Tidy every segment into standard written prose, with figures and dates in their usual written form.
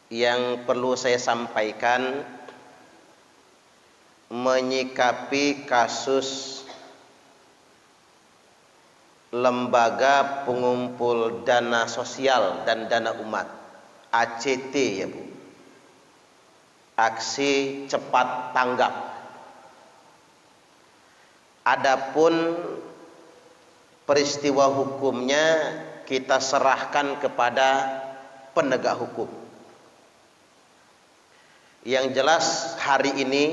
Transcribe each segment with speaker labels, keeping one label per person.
Speaker 1: yang perlu saya sampaikan menyikapi kasus lembaga pengumpul dana sosial dan dana umat ACT ya Bu, aksi cepat tanggap. Adapun peristiwa hukumnya kita serahkan kepada penegak hukum. Yang jelas hari ini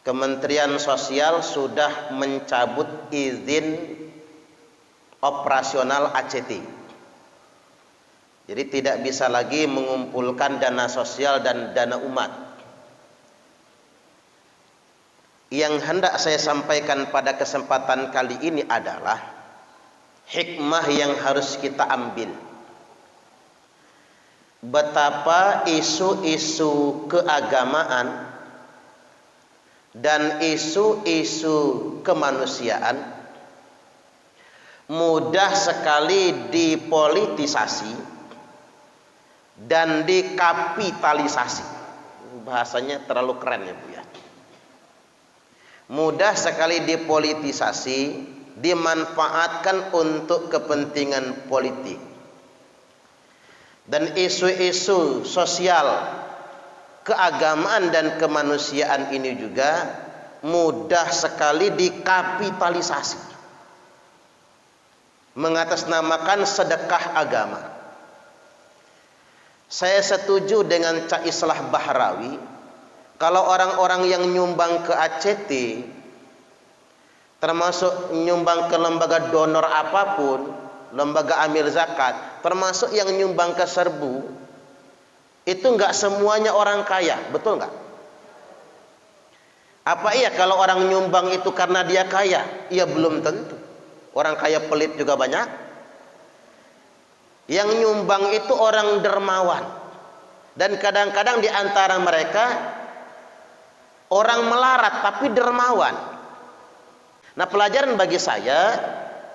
Speaker 1: Kementerian Sosial sudah mencabut izin operasional ACT. Jadi tidak bisa lagi mengumpulkan dana sosial dan dana umat. Yang hendak saya sampaikan pada kesempatan kali ini adalah hikmah yang harus kita ambil. Betapa isu-isu keagamaan dan isu-isu kemanusiaan mudah sekali dipolitisasi dan dikapitalisasi. Bahasanya terlalu keren ya Bu ya. Mudah sekali dipolitisasi, dimanfaatkan untuk kepentingan politik. Dan isu-isu sosial, keagamaan dan kemanusiaan ini juga mudah sekali dikapitalisasi, mengatasnamakan sedekah agama. Saya setuju dengan Cak Islah Bahrawi, kalau orang-orang yang nyumbang ke ACT, termasuk nyumbang ke lembaga donor apapun, lembaga amil zakat, termasuk yang nyumbang ke serbu, itu enggak semuanya orang kaya, betul enggak? Apa iya kalau orang nyumbang itu karena dia kaya? Iya belum tentu. Orang kaya pelit juga banyak. Yang nyumbang itu orang dermawan. Dan kadang-kadang di antara mereka orang melarat tapi dermawan. Nah, pelajaran bagi saya,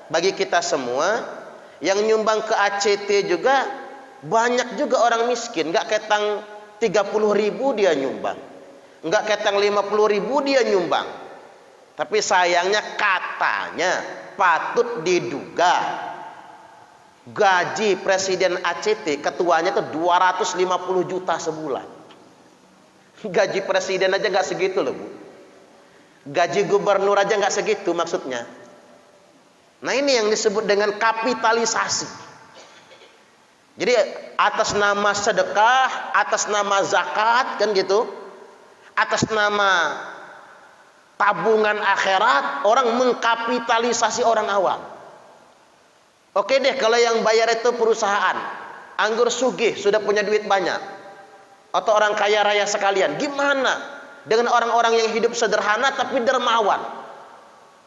Speaker 1: bagi kita semua, yang nyumbang ke ACT juga banyak juga orang miskin, nggak ketang 30.000 dia nyumbang, nggak ketang 50.000 dia nyumbang. Tapi sayangnya katanya patut diduga gaji presiden ACT ketuanya itu 250 juta sebulan. Gaji presiden aja nggak segitu loh Bu. Gaji gubernur aja nggak segitu maksudnya. Nah ini yang disebut dengan kapitalisasi. Jadi atas nama sedekah, atas nama zakat kan gitu, atas nama tabungan akhirat, orang mengkapitalisasi orang awam. Oke deh kalau yang bayar itu perusahaan, anggur sugih sudah punya duit banyak, atau orang kaya raya sekalian. Gimana dengan orang-orang yang hidup sederhana tapi dermawan?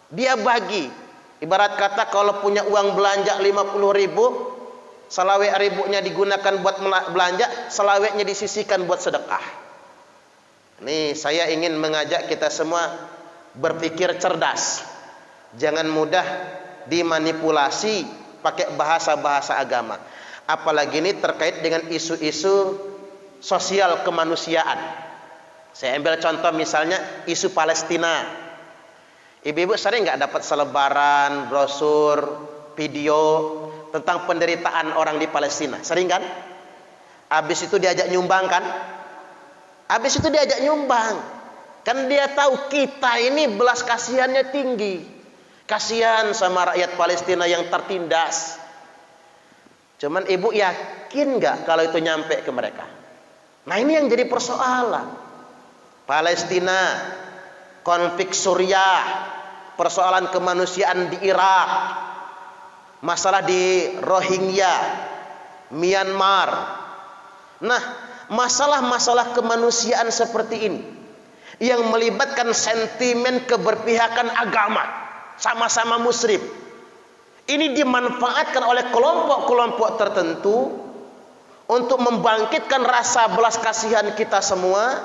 Speaker 1: Dia bagi. Ibarat kata kalau punya uang belanja 50.000, selawek ribunya digunakan buat belanja, selaweknya disisihkan buat sedekah. Nih saya ingin mengajak kita semua berpikir cerdas. Jangan mudah dimanipulasi pakai bahasa-bahasa agama. Apalagi ini terkait dengan isu-isu sosial kemanusiaan. Saya ambil contoh misalnya isu Palestina. Ibu-ibu sering nggak dapat selebaran, brosur, video tentang penderitaan orang di Palestina? Sering kan? Habis itu diajak nyumbang kan? Habis itu diajak nyumbang. Kan dia tahu kita ini belas kasihannya tinggi. Kasihan sama rakyat Palestina yang tertindas. Cuman ibu yakin nggak kalau itu nyampe ke mereka? Nah ini yang jadi persoalan. Palestina, konflik Suriah, persoalan kemanusiaan di Irak, masalah di Rohingya, Myanmar. Nah, masalah-masalah kemanusiaan seperti ini yang melibatkan sentimen keberpihakan agama, sama-sama muslim, ini dimanfaatkan oleh kelompok-kelompok tertentu untuk membangkitkan rasa belas kasihan kita semua,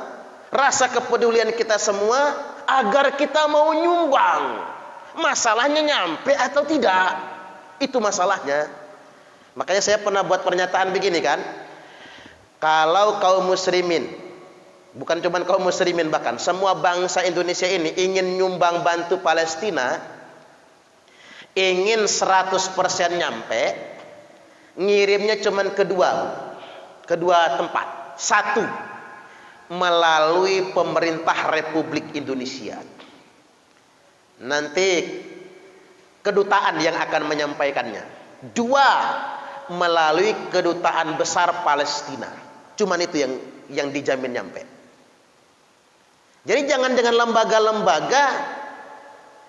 Speaker 1: rasa kepedulian kita semua, agar kita mau nyumbang. Masalahnya nyampe atau tidak, itu masalahnya. Makanya saya pernah buat pernyataan begini kan, kalau kaum muslimin, bukan cuma kaum muslimin, bahkan semua bangsa Indonesia ini ingin nyumbang bantu Palestina, ingin 100% nyampe, ngirimnya cuma kedua tempat. Satu, melalui pemerintah Republik Indonesia. Nanti kedutaan yang akan menyampaikannya. Dua, melalui kedutaan besar Palestina. Cuman itu yang dijamin nyampe. Jadi jangan dengan lembaga-lembaga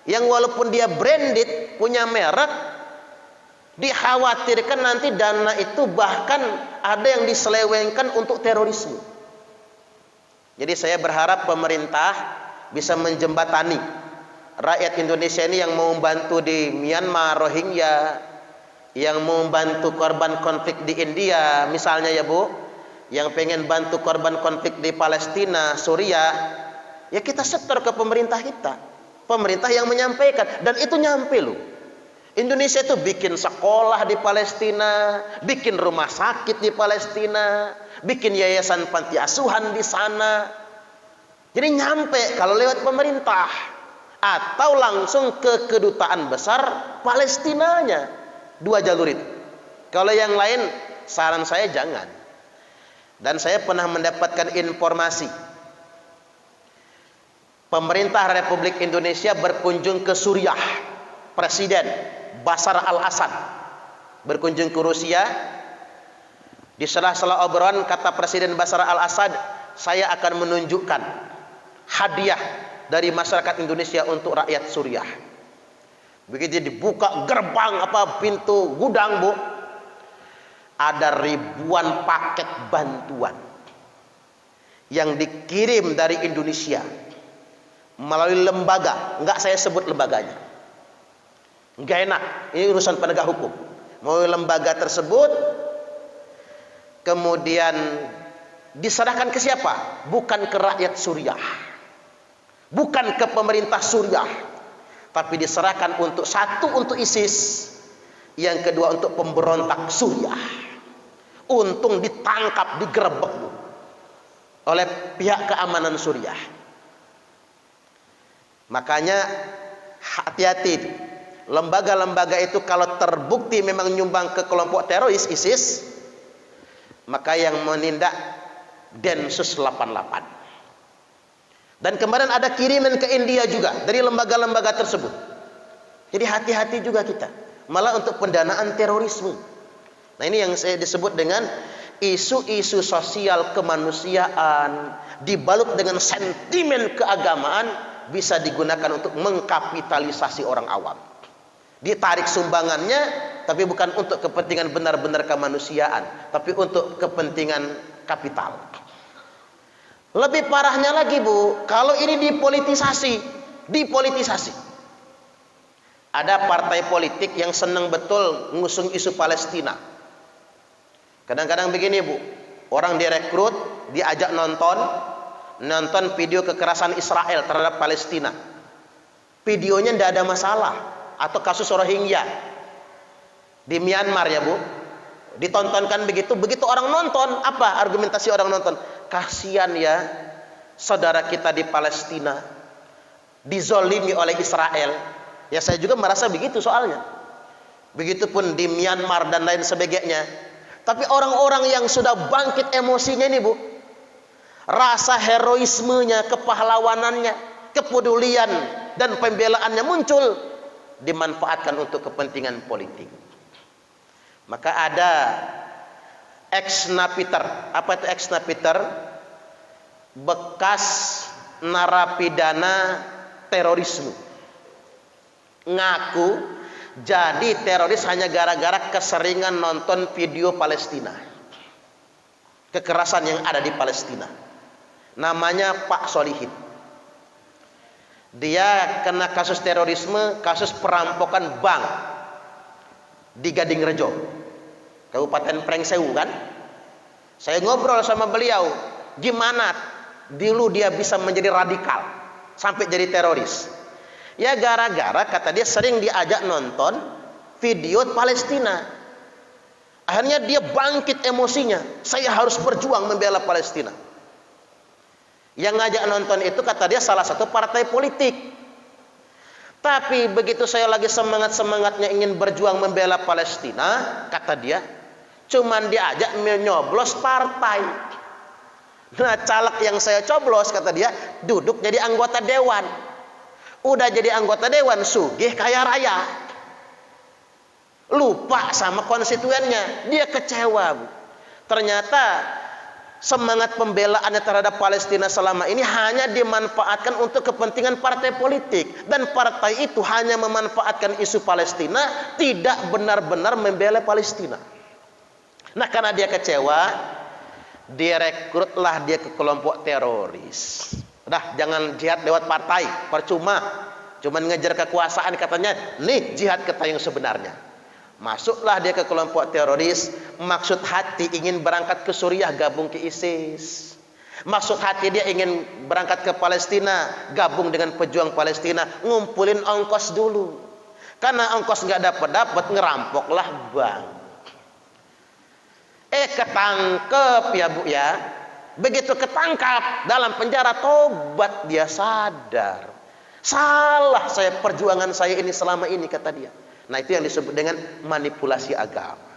Speaker 1: yang walaupun dia branded, punya merek, dikhawatirkan nanti dana itu bahkan ada yang diselewengkan untuk terorisme. Jadi saya berharap pemerintah bisa menjembatani rakyat Indonesia ini yang mau membantu di Myanmar, Rohingya, yang mau membantu korban konflik di India misalnya ya Bu, yang pengen bantu korban konflik di Palestina, Suriah, ya kita setor ke pemerintah kita. Pemerintah yang menyampaikan, dan itu nyampe loh. Indonesia itu bikin sekolah di Palestina, bikin rumah sakit di Palestina, bikin yayasan panti asuhan di sana. Jadi nyampe kalau lewat pemerintah atau langsung ke kedutaan besar Palestinanya. Dua jalur itu. Kalau yang lain saran saya jangan. Dan saya pernah mendapatkan informasi pemerintah Republik Indonesia berkunjung ke Suriah. Presiden Bashar al-Assad berkunjung ke Rusia. Di sela-sela obrolan kata Presiden Bashar al-Assad, saya akan menunjukkan hadiah dari masyarakat Indonesia untuk rakyat Suriah. Begitu dibuka gerbang pintu gudang Bu, ada ribuan paket bantuan yang dikirim dari Indonesia melalui lembaga, enggak saya sebut lembaganya, enggak enak, ini urusan penegak hukum. Melalui lembaga tersebut kemudian diserahkan ke siapa? Bukan ke rakyat Suriah, bukan ke pemerintah Suriah, tapi diserahkan untuk satu untuk ISIS, yang kedua untuk pemberontak Suriah. Untung ditangkap, digerebek oleh pihak keamanan Suriah. Makanya hati-hati, lembaga-lembaga itu kalau terbukti memang nyumbang ke kelompok teroris ISIS, maka yang menindak Densus 88. Dan kemarin ada kiriman ke India juga dari lembaga-lembaga tersebut. Jadi hati-hati juga kita, malah untuk pendanaan terorisme. Nah ini yang saya disebut dengan isu-isu sosial kemanusiaan dibalut dengan sentimen keagamaan, bisa digunakan untuk mengkapitalisasi orang awam. Ditarik sumbangannya, tapi bukan untuk kepentingan benar-benar kemanusiaan, tapi untuk kepentingan kapital. Lebih parahnya lagi Bu, kalau ini dipolitisasi. Ada partai politik yang senang betul ngusung isu Palestina. Kadang-kadang begini Bu, orang direkrut, diajak nonton video kekerasan Israel terhadap Palestina. Videonya tidak ada masalah. Atau kasus Rohingya di Myanmar ya Bu, ditontonkan begitu orang nonton, apa argumentasi orang nonton? Kasihan ya saudara kita di Palestina dizolimi oleh Israel. Ya saya juga merasa begitu soalnya. Begitupun di Myanmar dan lain sebagainya. Tapi orang-orang yang sudah bangkit emosinya ini Bu, rasa heroismenya, kepahlawanannya, kepedulian dan pembelaannya muncul, dimanfaatkan untuk kepentingan politik. Maka ada ex-napiter. Apa itu ex-napiter? Bekas narapidana terorisme. Ngaku jadi teroris hanya gara-gara keseringan nonton video Palestina. Kekerasan yang ada di Palestina. Namanya Pak Solihin. Dia kena kasus terorisme, kasus perampokan bank di Gading Rejo, Kabupaten Prengsewu kan. Saya ngobrol sama beliau, gimana dulu dia bisa menjadi radikal sampai jadi teroris. Ya gara-gara kata dia sering diajak nonton video Palestina. Akhirnya dia bangkit emosinya, saya harus berjuang membela Palestina. Yang ngajak nonton itu kata dia salah satu partai politik. Tapi begitu saya lagi semangat-semangatnya ingin berjuang membela Palestina, kata dia, cuman diajak menyoblos partai. Nah, caleg yang saya coblos, kata dia, duduk jadi anggota dewan. Udah jadi anggota dewan, sugih kaya raya. Lupa sama konstituennya, dia kecewa, Bu. Ternyata semangat pembelaannya terhadap Palestina selama ini hanya dimanfaatkan untuk kepentingan partai politik, dan partai itu hanya memanfaatkan isu Palestina, tidak benar-benar membela Palestina. Nah, karena dia kecewa, direkrutlah dia ke kelompok teroris. Udah, jangan jihad lewat partai, percuma, cuman ngejar kekuasaan katanya. Nih jihad kata yang sebenarnya. Masuklah dia ke kelompok teroris, maksud hati ingin berangkat ke Suriah, gabung ke ISIS. Maksud hati dia ingin berangkat ke Palestina, gabung dengan pejuang Palestina, ngumpulin ongkos dulu. Karena ongkos nggak dapat, ngerampoklah bank. Ketangkep ya Bu ya. Begitu ketangkap dalam penjara, tobat, dia sadar. Salah saya, perjuangan saya ini selama ini, kata dia. Nah, itu yang disebut dengan manipulasi agama.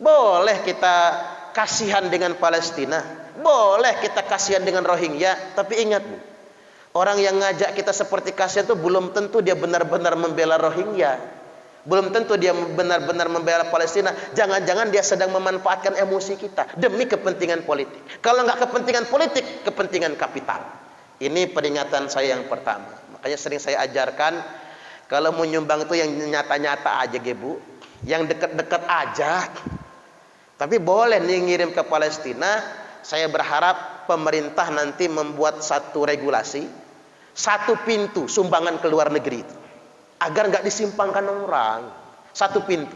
Speaker 1: Boleh kita kasihan dengan Palestina, boleh kita kasihan dengan Rohingya, tapi ingat Bu, orang yang ngajak kita seperti kasihan itu belum tentu dia benar-benar membela Rohingya, belum tentu dia benar-benar membela Palestina. Jangan-jangan dia sedang memanfaatkan emosi kita demi kepentingan politik. Kalau nggak kepentingan politik, kepentingan kapital. Ini peringatan saya yang pertama. Makanya sering saya ajarkan, kalau mau nyumbang itu yang nyata-nyata aja, Bu. Yang dekat-dekat aja. Tapi boleh nih ngirim ke Palestina. Saya berharap pemerintah nanti membuat satu regulasi, satu pintu sumbangan ke luar negeri itu, agar nggak disimpangkan orang. Satu pintu.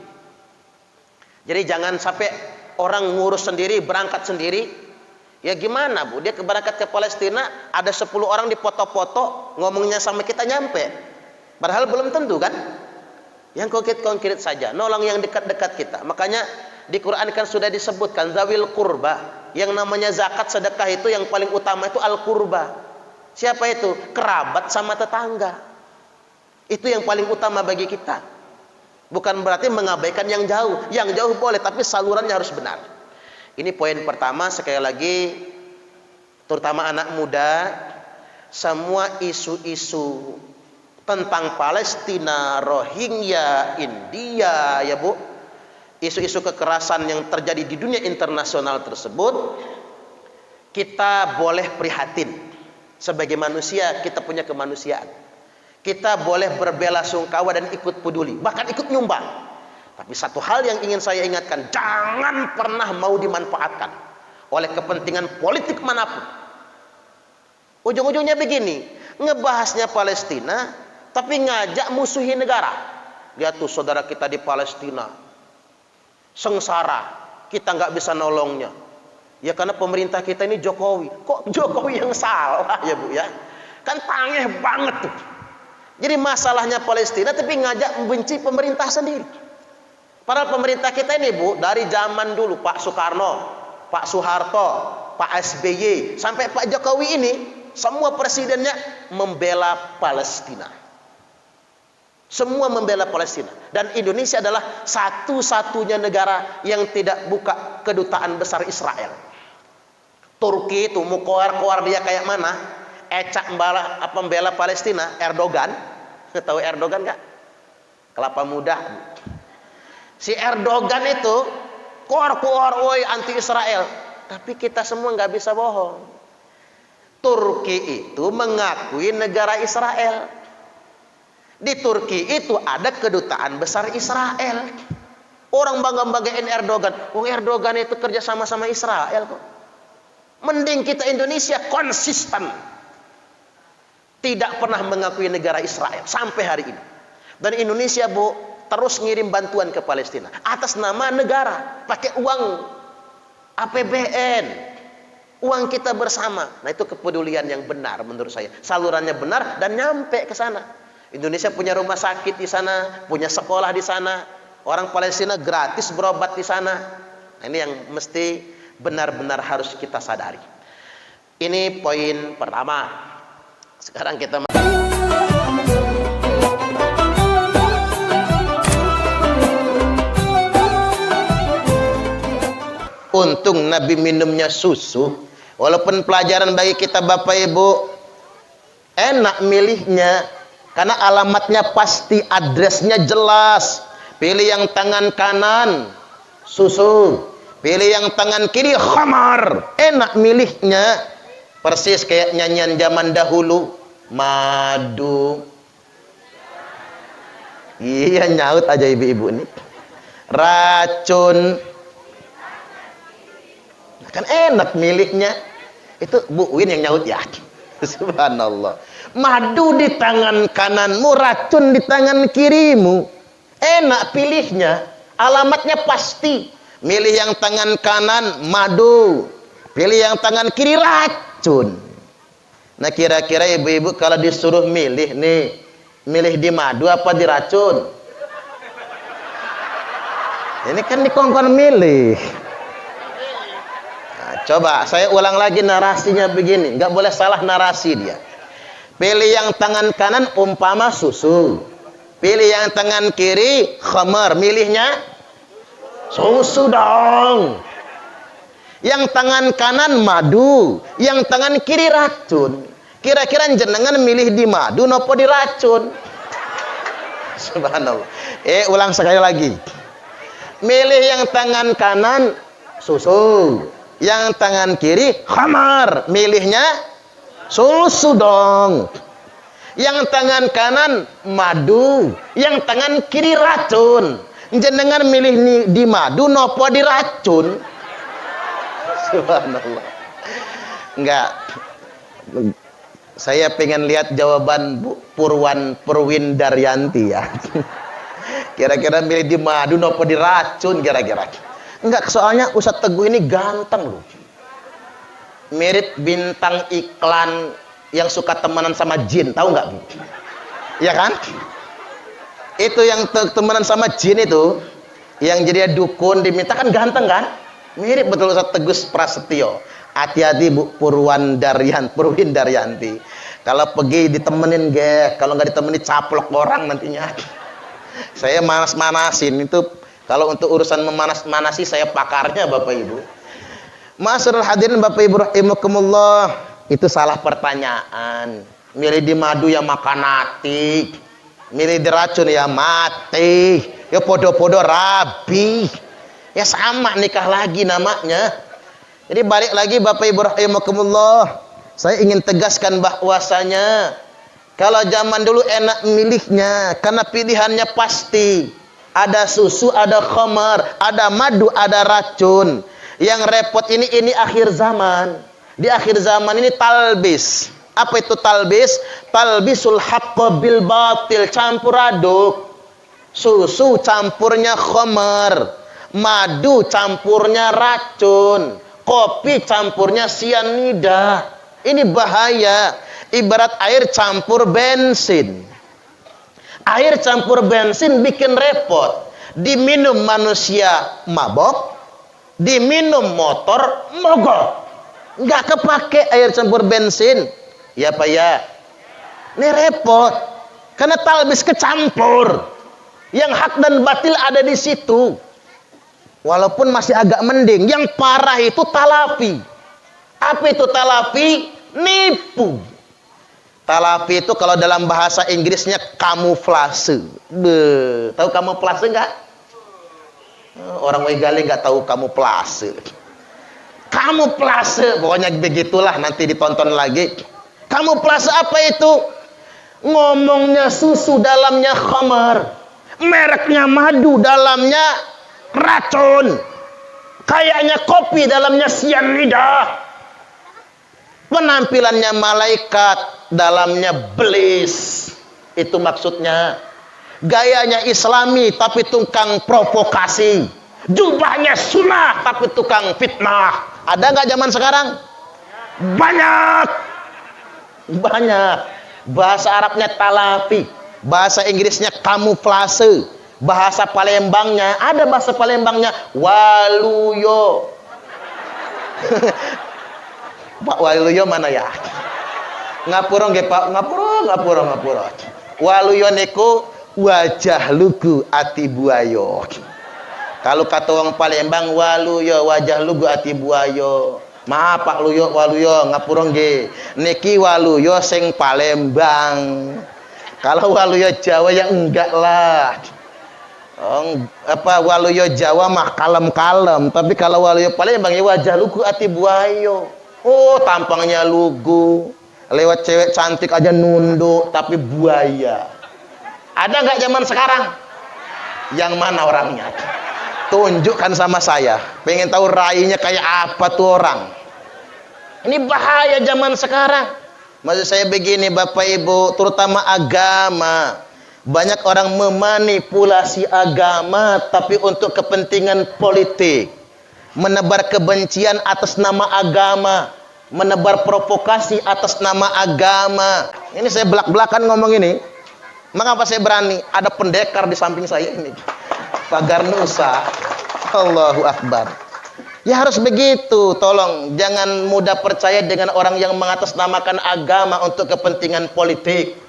Speaker 1: Jadi jangan sampai orang ngurus sendiri, berangkat sendiri. Ya gimana Bu? Dia berangkat ke Palestina, ada 10 orang dipoto-foto, ngomongnya sama kita nyampe. Padahal belum tentu kan. Yang konkret-konkret saja, nolong yang dekat-dekat kita. Makanya di Quran kan sudah disebutkan zawil qurba. Yang namanya zakat sedekah itu yang paling utama itu al qurba. Siapa itu? Kerabat sama tetangga. Itu yang paling utama bagi kita. Bukan berarti mengabaikan yang jauh. Yang jauh boleh, tapi salurannya harus benar. Ini poin pertama. Sekali lagi, terutama anak muda, semua isu-isu tentang Palestina, Rohingya, India, ya Bu, isu-isu kekerasan yang terjadi di dunia internasional tersebut, kita boleh prihatin. Sebagai manusia, kita punya kemanusiaan. Kita boleh berbelasungkawa dan ikut peduli, bahkan ikut nyumbang. Tapi satu hal yang ingin saya ingatkan, jangan pernah mau dimanfaatkan oleh kepentingan politik manapun. Ujung-ujungnya begini, ngebahasnya Palestina, tapi ngajak musuhi negara. Lihat tuh saudara kita di Palestina, sengsara, kita nggak bisa nolongnya. Ya karena pemerintah kita ini Jokowi. Kok Jokowi yang salah ya Bu ya? Kan tangeh banget tuh. Jadi masalahnya Palestina, tapi ngajak membenci pemerintah sendiri. Padahal pemerintah kita ini Bu, dari zaman dulu Pak Soekarno, Pak Soeharto, Pak SBY, sampai Pak Jokowi ini, semua presidennya membela Palestina. Semua membela Palestina. Dan Indonesia adalah satu-satunya negara yang tidak buka kedutaan besar Israel. Turki itu mau koar-koar dia kayak mana? Ecak membela Palestina, Erdogan. Tahu Erdogan nggak? Kelapa muda. Si Erdogan itu koar-koar, woi anti Israel. Tapi kita semua nggak bisa bohong. Turki itu mengakui negara Israel. Di Turki itu ada kedutaan besar Israel. Orang bangga-banggain Erdogan. Oh, Erdogan itu kerja sama Israel kok. Mending kita Indonesia konsisten, tidak pernah mengakui negara Israel sampai hari ini. Dan Indonesia Bu terus ngirim bantuan ke Palestina atas nama negara, pakai uang APBN, uang kita bersama. Nah, itu kepedulian yang benar menurut saya. Salurannya benar dan nyampe ke sana. Indonesia punya rumah sakit di sana, punya sekolah di sana, Orang Palestina gratis berobat di sana. Nah, ini yang mesti benar-benar harus kita sadari. Ini poin pertama. Sekarang kita untung Nabi minumnya susu. Walaupun pelajaran bagi kita Bapak Ibu, enak milihnya karena alamatnya pasti, adresnya jelas. Pilih yang tangan kanan susu, pilih yang tangan kiri khamar. Enak milihnya, persis kayak nyanyian zaman dahulu, madu. Iya, nyaut aja ibu-ibu ini. Racun. Kan enak milihnya. Itu Bu Win yang nyaut ya. Subhanallah. Madu di tangan kananmu, racun di tangan kirimu. Enak pilihnya, alamatnya pasti. Milih yang tangan kanan madu, pilih yang tangan kiri racun. Nah, kira-kira ibu-ibu kalau disuruh milih nih, milih di madu apa di racun? Ini kan dikongkon milih. Coba saya ulang lagi narasinya begini, nggak boleh salah narasi dia. Pilih yang tangan kanan umpama susu, pilih yang tangan kiri khamar, milihnya susu dong. Yang tangan kanan madu, yang tangan kiri racun. Kira-kira jenengan milih di madu nopo di racun? Subhanallah. Ulang sekali lagi. Milih yang tangan kanan susu, yang tangan kiri khamar, milihnya susu dong. Yang tangan kanan madu, yang tangan kiri racun. Jenengan milih di madu nopo di racun? Subhanallah. Enggak. Saya pengen lihat jawaban Bu Purwin Daryanti ya. Kira-kira milih di madu nopo di racun kira-kira? Enggak, soalnya Ustadz Teguh ini ganteng loh. Mirip bintang iklan yang suka temenan sama jin, tahu nggak Bu? Ya kan? Itu yang temenan sama jin itu, yang jadi dukun diminta, kan ganteng kan? Mirip betul Ustadz Teguh Prasetyo. Hati-hati Bu Purwin Daryanti. Kalau pergi ditemenin kalau nggak ditemenin caplok orang nantinya. Saya manas-manasin itu. Kalau untuk urusan memanas-manasi saya pakarnya Bapak Ibu. Masyarul hadirin Bapak Ibu rahimakumullah, itu salah pertanyaan. Milih di madu ya makan nati, milih di racun ya mati. Ya podo-podo rabi. Ya sama nikah lagi namanya. Jadi balik lagi Bapak Ibu rahimakumullah, saya ingin tegaskan bahwasanya kalau zaman dulu enak milihnya karena pilihannya pasti. Ada susu, ada khamar, ada madu, ada racun. Yang repot ini akhir zaman. Di akhir zaman ini talbis. Apa itu talbis? Talbisul haqqa bil batil, campur aduk. Susu campurnya khamar, madu campurnya racun, kopi campurnya sianida. Ini bahaya. Ibarat air campur bensin. Air campur bensin bikin repot. Diminum manusia mabok, diminum motor mogok. Nggak kepake air campur bensin. Ya Pak ya. Ini repot. Karena talbis kecampur. Yang hak dan batil ada di situ. Walaupun masih agak mending. Yang parah itu talafi. Apa itu talafi? Nipu. Talafi itu kalau dalam bahasa Inggrisnya kamuflase. Tahu kamuflase enggak? Orang Wegale enggak tahu kamuflase. Kamuflase, pokoknya begitulah, nanti ditonton lagi. Kamuflase apa itu? Ngomongnya susu dalamnya khamar, mereknya madu dalamnya racun, kayaknya kopi dalamnya sianida. Penampilannya malaikat, dalamnya belis. Itu maksudnya. Gayanya islami tapi tukang provokasi. Jubahnya sunnah tapi tukang fitnah. Ada nggak zaman sekarang? Banyak. Banyak. Bahasa Arabnya talafi, bahasa Inggrisnya kamuflase, Bahasa Palembangnya, ada bahasa Palembangnya, waluyo. Pak waluyo mana ya? Ngapura nggih Pak, ngapura. Waluyo niku wajah lugu ati buayo. Kalau kata orang Palembang, waluyo wajah lugu ati buayo. Maaf Pak Luyo, waluyo ngapura nggih. Niki waluyo sing Palembang. Kalau waluyo Jawa ya enggak lah. Waluyo Jawa mah kalem-kalem, tapi kalau waluyo Palembang ya wajah lugu ati buayo. Oh, tampangnya lugu, lewat cewek cantik aja nunduk, tapi buaya. Ada nggak zaman sekarang? Yang mana orangnya? Tunjukkan sama saya. Pengen tahu rainya kayak apa tuh orang. Ini bahaya zaman sekarang. Maksud saya begini Bapak Ibu, terutama agama. Banyak orang memanipulasi agama tapi untuk kepentingan politik, menebar kebencian atas nama agama, menebar provokasi atas nama agama. Ini saya belak-belakan ngomong ini. Mengapa saya berani? Ada pendekar di samping saya ini, pagar Nusa. Allahu Akbar. Ya harus begitu. Tolong jangan mudah percaya dengan orang yang mengatasnamakan agama untuk kepentingan politik.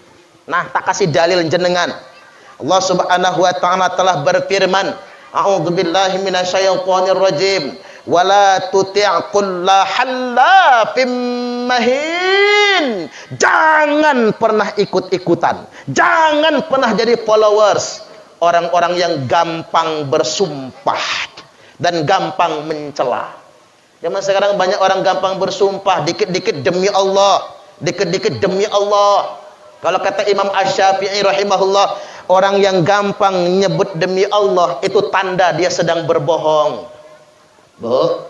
Speaker 1: Nah, tak kasih dalil jenengan. Allah Subhanahu wa taala telah berfirman, a'udzubillahi minasyaitonir rajim, wala tuti' kulla hallafim mahin. Jangan pernah ikut-ikutan, jangan pernah jadi followers orang-orang yang gampang bersumpah dan gampang mencela. Zaman sekarang banyak orang gampang bersumpah, dikit-dikit demi Allah, dikit-dikit demi Allah. Kalau kata Imam Asy-Syafi'i rahimahullah, orang yang gampang nyebut demi Allah itu tanda dia sedang berbohong. Bu,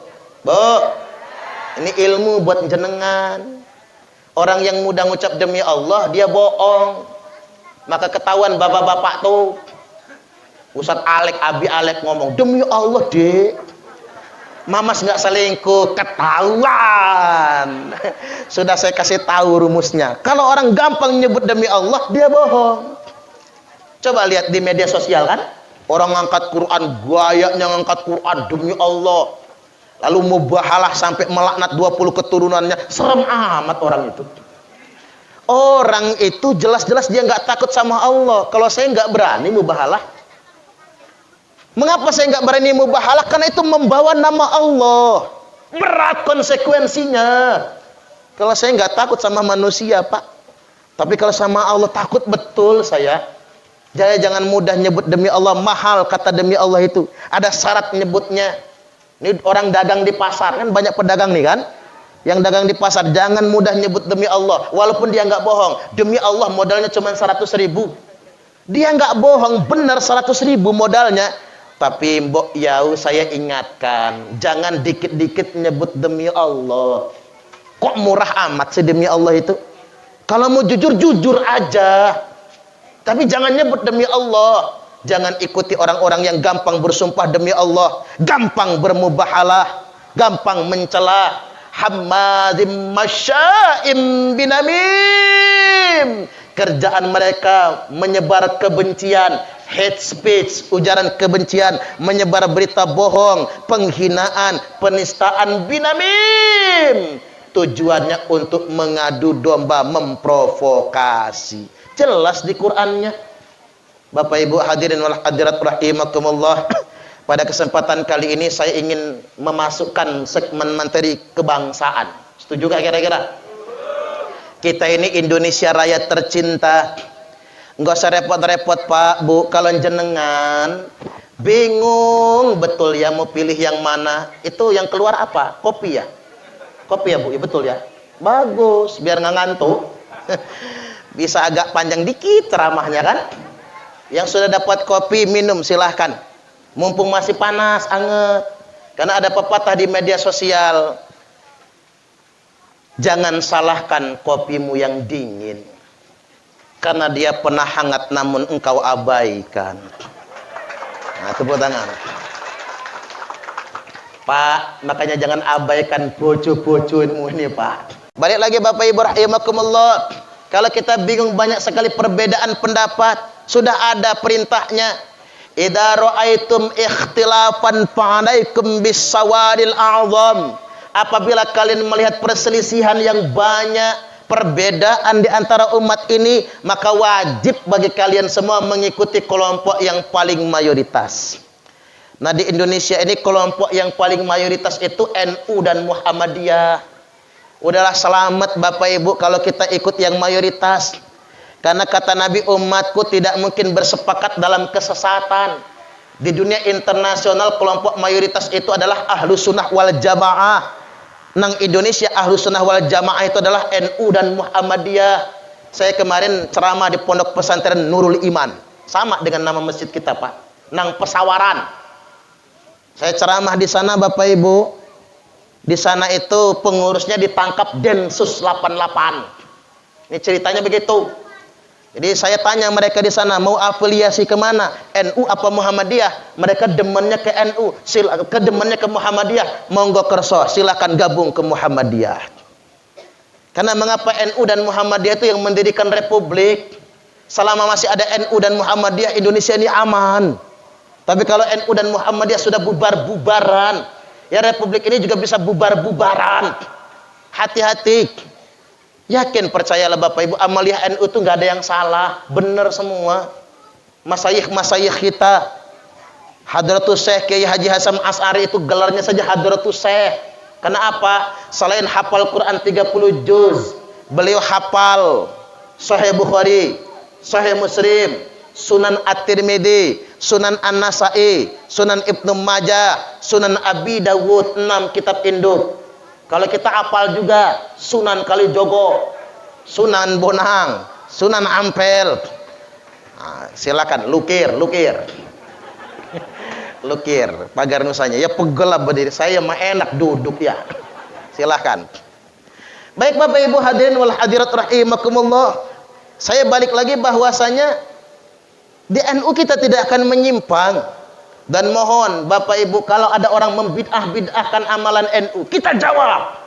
Speaker 1: ini ilmu buat jenengan. Orang yang mudah ngucap demi Allah dia bohong. Maka ketahuan bapak-bapak tuh. Ustadz Alek, Abi Alek ngomong demi Allah Dek, Mamas nggak selingkuh, ketahuan. Sudah saya kasih tahu rumusnya. Kalau orang gampang nyebut demi Allah, dia bohong. Coba lihat di media sosial kan, orang ngangkat Quran, gayanya ngangkat Quran demi Allah. Lalu mubahalah sampai melaknat 20 keturunannya. Serem amat orang itu. Orang itu jelas-jelas dia nggak takut sama Allah. Kalau saya nggak berani mubahalah. Mengapa saya nggak berani mubahalah? Karena itu membawa nama Allah. Berat konsekuensinya. Kalau saya nggak takut sama manusia, Pak. Tapi kalau sama Allah takut betul saya. Jangan mudah nyebut demi Allah. Mahal kata demi Allah itu. Ada syarat nyebutnya. Ini orang dagang di pasar. Kan banyak pedagang nih kan. Yang dagang di pasar. Jangan mudah nyebut demi Allah. Walaupun dia nggak bohong. Demi Allah modalnya cuma 100.000. Dia nggak bohong. Benar 100.000 modalnya. Tapi Mbok Yau saya ingatkan, jangan dikit-dikit nyebut demi Allah. Kok murah amat sih demi Allah itu? Kalau mau jujur, jujur aja. Tapi jangan nyebut demi Allah. Jangan ikuti orang-orang yang gampang bersumpah demi Allah, gampang bermubahalah, gampang mencela. Hammadzim masya'im binamim. Kerjaan mereka menyebar kebencian, hate speech, ujaran kebencian, menyebar berita bohong, penghinaan, penistaan, binamim. Tujuannya untuk mengadu domba, memprovokasi. Jelas di Qur'annya. Bapak Ibu hadirin wal hadirat rahimakumullah. Pada kesempatan kali ini saya ingin memasukkan segmen materi kebangsaan. Setuju gak kira-kira? Kita ini Indonesia Raya tercinta. Nggak usah repot-repot Pak, Bu. Kalau jenengan bingung betul ya mau pilih yang mana, itu yang keluar apa? Kopi ya? Kopi ya Bu? Ya betul ya? Bagus, biar nggak ngantuk. Bisa agak panjang dikit ceramahnya kan? Yang sudah dapat kopi minum silahkan. Mumpung masih panas, anget. Karena ada pepatah di media sosial. Jangan salahkan kopimu yang dingin. Karena dia pernah hangat namun engkau abaikan. Nah, tepuk tangan. Pak, makanya jangan abaikan bojo-bojomu ini, Pak. Balik lagi Bapak Ibu rahimakumullah. Kalau kita bingung banyak sekali perbedaan pendapat, sudah ada perintahnya. idza ra'aitum ikhtilafan fa'alaikum bis-sawadil a'zam. Apabila kalian melihat perselisihan yang banyak, perbedaan di antara umat ini, maka wajib bagi kalian semua mengikuti kelompok yang paling mayoritas. Nah, di Indonesia ini kelompok yang paling mayoritas itu NU dan Muhammadiyah. Udahlah selamat Bapak Ibu kalau kita ikut yang mayoritas. Karena kata Nabi, umatku tidak mungkin bersepakat dalam kesesatan. Di dunia internasional kelompok mayoritas itu adalah Ahlus Sunnah wal Jamaah. Nang Indonesia Ahlus Sunnah wal Jamaah itu adalah NU dan Muhammadiyah. Saya kemarin ceramah di Pondok Pesantren Nurul Iman. Sama dengan nama masjid kita, Pak. Nang Pesawaran. Saya ceramah di sana Bapak Ibu. Di sana itu pengurusnya ditangkap Densus 88. Ini ceritanya begitu. Jadi saya tanya mereka di sana mau afiliasi kemana? NU apa Muhammadiyah? Mereka demennya ke NU, demennya ke Muhammadiyah. Monggo kerso, silakan gabung ke Muhammadiyah. Karena mengapa NU dan Muhammadiyah itu yang mendirikan republik? Selama masih ada NU dan Muhammadiyah, Indonesia ini aman. Tapi kalau NU dan Muhammadiyah sudah bubar-bubaran, ya republik ini juga bisa bubar-bubaran. Hati-hati. Yakin, percayalah Bapak Ibu, amaliyah NU itu nggak ada yang salah, benar semua. Masyayikh kita, Hadratus Syekh Kiai Haji Hasyim Asy'ari itu gelarnya saja Hadratus Syekh. Karena apa? Selain hafal Quran 30 juz, beliau hafal Sahih Bukhari, Sahih Muslim, Sunan At-Tirmidzi, Sunan An-Nasa'i, Sunan Ibnu Majah, Sunan Abi Dawud, 6 kitab induk. Kalau kita hafal juga Sunan Kalijogo, Sunan Bonang, Sunan Ampel. Nah, silakan lukir. Lukir pagar nusanya. Ya pegel lah berdiri. Saya mah enak duduk ya. Silakan. Baik Bapak Ibu hadirin wal hadirat rahimakumullah. Saya balik lagi bahwasanya di NU kita tidak akan menyimpang. Dan mohon Bapak Ibu, kalau ada orang membid'ah-bid'ahkan amalan NU, kita jawab.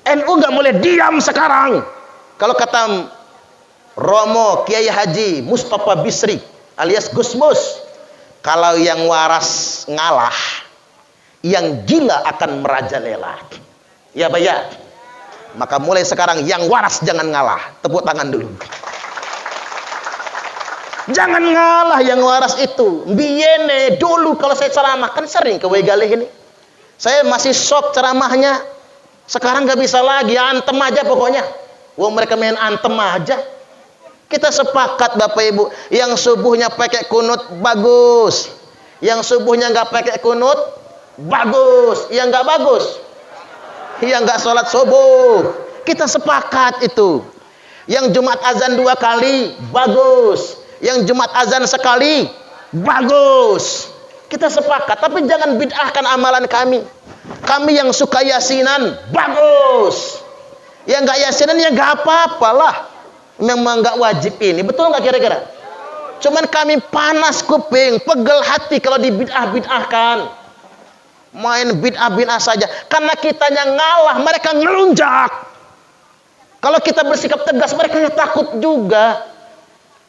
Speaker 1: NU nggak boleh diam sekarang. Kalau kata Romo Kiai Haji Mustafa Bisri alias Gusmus, kalau yang waras ngalah, yang gila akan merajalela. Ya Pak ya. Maka mulai sekarang yang waras jangan ngalah. Tepuk tangan dulu. Jangan ngalah yang waras itu. Biyene dulu kalau saya ceramah kan sering ke Wegalih ini. Saya masih shock ceramahnya. Sekarang nggak bisa lagi, antem aja pokoknya. Wah, mereka main antem aja. Kita sepakat Bapak Ibu, yang subuhnya pakai kunut bagus, yang subuhnya nggak pakai kunut bagus, yang nggak bagus, yang nggak sholat subuh. Kita sepakat itu. Yang Jumat azan 2 kali bagus. Yang Jumat azan sekali bagus. Kita sepakat, tapi jangan bid'ahkan amalan kami. Kami yang suka yasinan bagus. Yang enggak yasinan ya enggak apa-apalah. Memang enggak wajib ini. Betul enggak kira-kira? Cuman kami panas kuping, pegel hati kalau dibid'ah-bid'ahkan. Main bid'ah-bid'ah saja. Karena kitanya ngalah, mereka ngelunjak. Kalau kita bersikap tegas, mereka takut juga.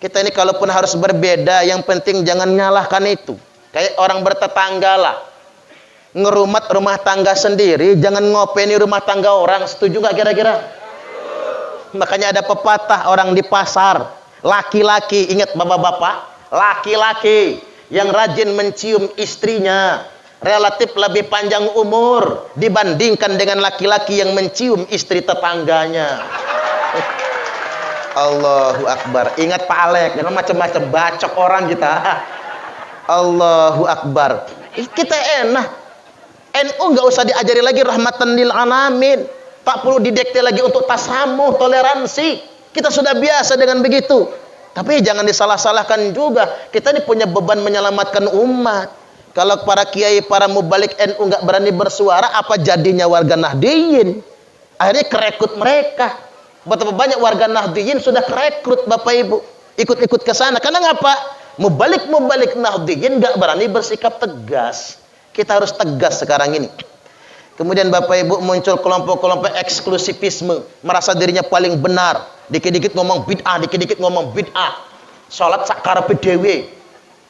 Speaker 1: Kita ini kalaupun harus berbeda, yang penting jangan nyalahkan itu. Kayak orang bertetangga lah. Ngerumat rumah tangga sendiri, jangan ngopeni rumah tangga orang. Setuju nggak kira-kira? Makanya ada pepatah orang di pasar. Laki-laki, ingat bapak-bapak, laki-laki yang rajin mencium istrinya relatif lebih panjang umur dibandingkan dengan laki-laki yang mencium istri tetangganya. Allahu Akbar. Ingat Pak Alek, jangan macam-macam bacok orang kita. Allahu Akbar. Kita enak. NU nggak usah diajari lagi rahmatan lil alamin. Tak perlu didikte lagi untuk tasamuh, toleransi. Kita sudah biasa dengan begitu. Tapi jangan disalah-salahkan juga. Kita ini punya beban menyelamatkan umat. Kalau para kiai, para mubalik NU nggak berani bersuara, apa jadinya warga Nahdliyin? Akhirnya kerekrut mereka. Betapa banyak warga Nahdliyin sudah kerekrut Bapak Ibu, ikut-ikut ke sana. Karena ngapa? Mubalik Nahdliyin nggak berani bersikap tegas. Kita harus tegas sekarang ini. Kemudian Bapak Ibu muncul kelompok-kelompok eksklusivisme, merasa dirinya paling benar. Dikit-dikit ngomong bid'ah, dikit-dikit ngomong bid'ah. Salat sakarepe dhewe.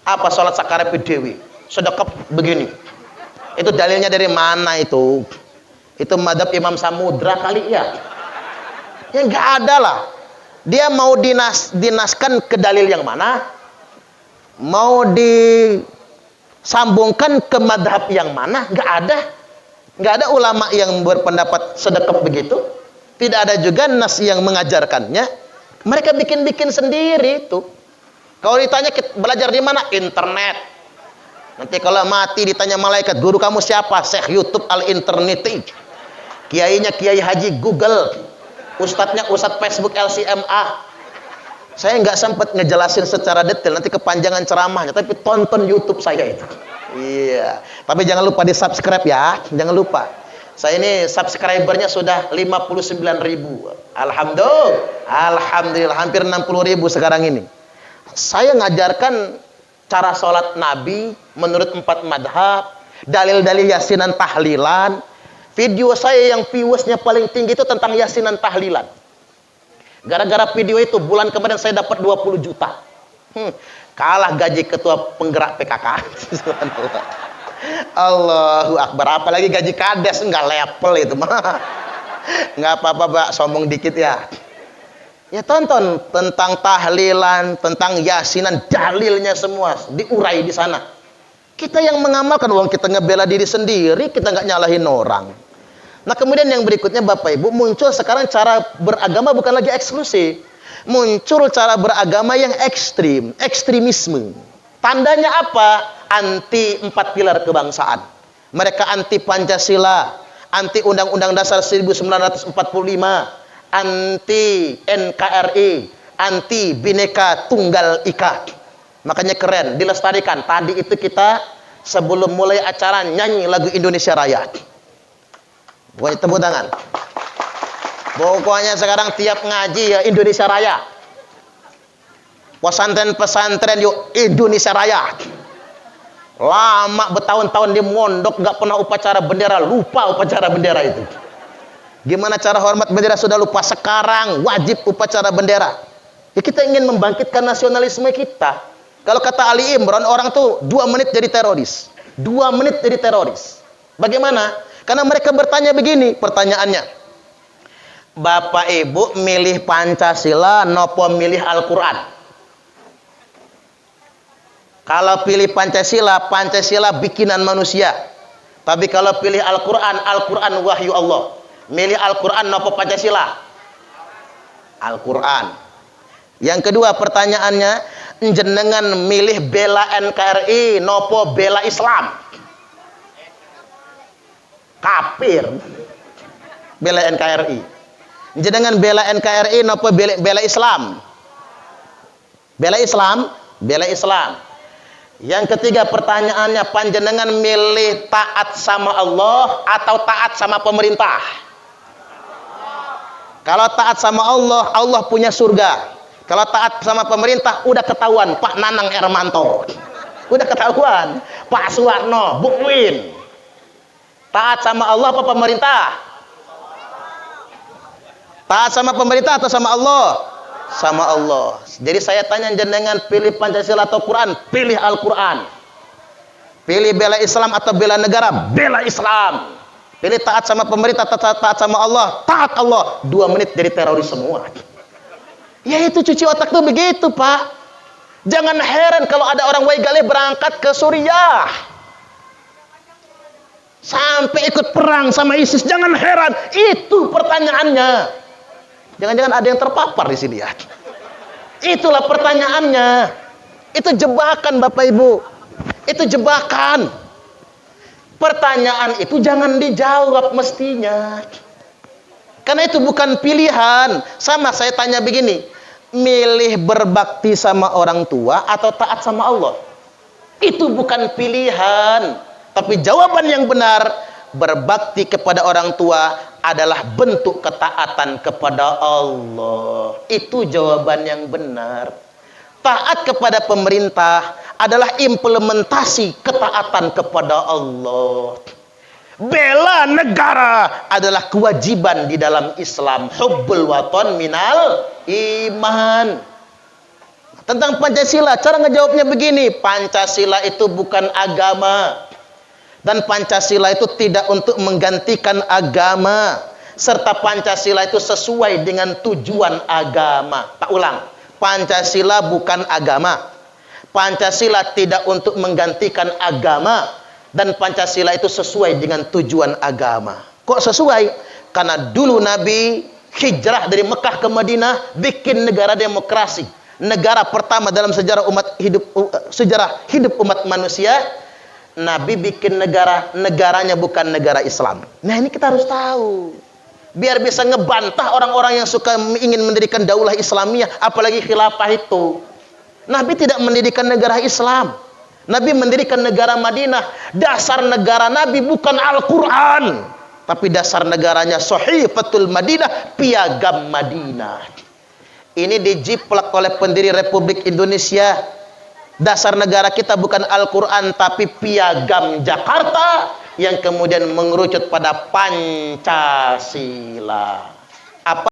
Speaker 1: Apa sholat sakarepe dewi? Sedekap begini. Itu dalilnya dari mana itu? Itu madhab Imam Samudra kali ya? Ya nggak ada lah. Dia mau dinaskan ke dalil yang mana? Mau disambungkan ke madhab yang mana? Nggak ada. Nggak ada ulama yang berpendapat sedekap begitu. Tidak ada juga nas yang mengajarkannya. Mereka bikin-bikin sendiri itu. Kalau ditanya belajar di mana? Internet. Nanti kalau mati ditanya malaikat, guru kamu siapa? Syekh YouTube al-interneti. Kiainya Kiai Haji Google. Ustadznya Ustadz Facebook LCMA. Saya nggak sempat ngejelasin secara detail, nanti kepanjangan ceramahnya. Tapi tonton YouTube saya itu. Iya. Tapi jangan lupa di subscribe ya. Jangan lupa. Saya ini subscribernya sudah 59.000. Alhamdulillah hampir 60.000 sekarang ini. Saya ngajarkan cara sholat Nabi menurut 4 madhab, dalil-dalil yasinan tahlilan. Video saya yang viewsnya paling tinggi itu tentang yasinan tahlilan. Gara-gara video itu bulan kemarin saya dapat 20 juta. Kalah gaji ketua penggerak PKK. Allahu Akbar. Apalagi gaji kades, enggak level itu mah. Enggak apa-apa, Pak, sombong dikit ya. Ya tonton tentang tahlilan, tentang yasinan, dalilnya semua diurai di sana. Kita yang mengamalkan, uang kita ngebela diri sendiri, kita nggak nyalahin orang. Nah kemudian yang berikutnya Bapak Ibu, muncul sekarang cara beragama bukan lagi eksklusif. Muncul cara beragama yang ekstrim, ekstremisme. Tandanya apa? Anti 4 pilar kebangsaan. Mereka anti Pancasila, anti Undang-Undang Dasar 1945, anti NKRI, anti Bhinneka Tunggal Ika. Makanya keren, dilestarikan. Tadi itu kita sebelum mulai acara nyanyi lagu Indonesia Raya. Pokoknya tepuk tangan. Pokoknya sekarang tiap ngaji ya Indonesia Raya. Pesantren-pesantren yuk Indonesia Raya. Lama bertahun-tahun di mondok nggak pernah upacara bendera, lupa upacara bendera itu. Gimana cara hormat bendera sudah lupa, sekarang wajib upacara bendera. Ya kita ingin membangkitkan nasionalisme kita. Kalau kata Ali Imran, orang tuh 2 menit jadi teroris. 2 menit jadi teroris. Bagaimana? Karena mereka bertanya begini pertanyaannya. Bapak Ibu milih Pancasila nopo milih Al-Quran? Kalau pilih Pancasila, Pancasila bikinan manusia. Tapi kalau pilih Al-Quran, Al-Quran wahyu Allah. Milih Al-Quran nopo Pancasila? Al-Quran. Yang kedua pertanyaannya, jenengan milih bela NKRI nopo bela Islam? Kafir. Bela NKRI. Jenengan bela NKRI nopo bela Islam? Bela Islam? Bela Islam. Yang ketiga pertanyaannya, panjenengan milih taat sama Allah atau taat sama pemerintah? Kalau taat sama Allah, Allah punya surga. Kalau taat sama pemerintah, udah ketahuan Pak Nanang Hermanto. Udah ketahuan Pak Suwarno, Bu Win. Taat sama Allah apa pemerintah? Taat sama pemerintah atau sama Allah? Sama Allah. Jadi saya tanya jenengan, pilih Pancasila atau Quran? Pilih Al-Quran. Pilih bela Islam atau bela negara? Bela Islam. Pilih taat sama pemerintah atau taat sama Allah? Taat Allah. 2 menit jadi teroris semua. Ya itu cuci otak tuh begitu, Pak. Jangan heran kalau ada orang Waigale berangkat ke Suriah. Sampai ikut perang sama ISIS. Jangan heran. Itu pertanyaannya. Jangan-jangan ada yang terpapar di sini ya. Itulah pertanyaannya. Itu jebakan Bapak Ibu. Itu jebakan. Pertanyaan itu jangan dijawab mestinya. Karena itu bukan pilihan. Sama saya tanya begini. Milih berbakti sama orang tua atau taat sama Allah? Itu bukan pilihan. Tapi jawaban yang benar, berbakti kepada orang tua adalah bentuk ketaatan kepada Allah. Itu jawaban yang benar. Taat kepada pemerintah adalah implementasi ketaatan kepada Allah. Bela negara adalah kewajiban di dalam Islam. Hubbul waton minal iman. Tentang Pancasila, cara ngejawabnya begini, Pancasila itu bukan agama. Dan Pancasila itu tidak untuk menggantikan agama. Serta Pancasila itu sesuai dengan tujuan agama. Tak ulang, Pancasila bukan agama. Pancasila tidak untuk menggantikan agama. Dan Pancasila itu sesuai dengan tujuan agama. Kok sesuai? Karena dulu Nabi hijrah dari Mekah ke Madinah, bikin negara demokrasi. Negara pertama dalam sejarah hidup umat manusia. Nabi bikin negaranya bukan negara Islam. Nah, ini kita harus tahu. Biar bisa ngebantah orang-orang yang suka ingin mendirikan daulah Islamiyah, apalagi khilafah itu. Nabi tidak mendirikan negara Islam. Nabi mendirikan negara Madinah. Dasar negara Nabi bukan Al-Quran, tapi dasar negaranya Sahifatul Madinah, piagam Madinah. Ini dijiplak oleh pendiri Republik Indonesia. Dasar negara kita bukan Al-Quran, tapi piagam Jakarta yang kemudian mengerucut pada Pancasila. Apa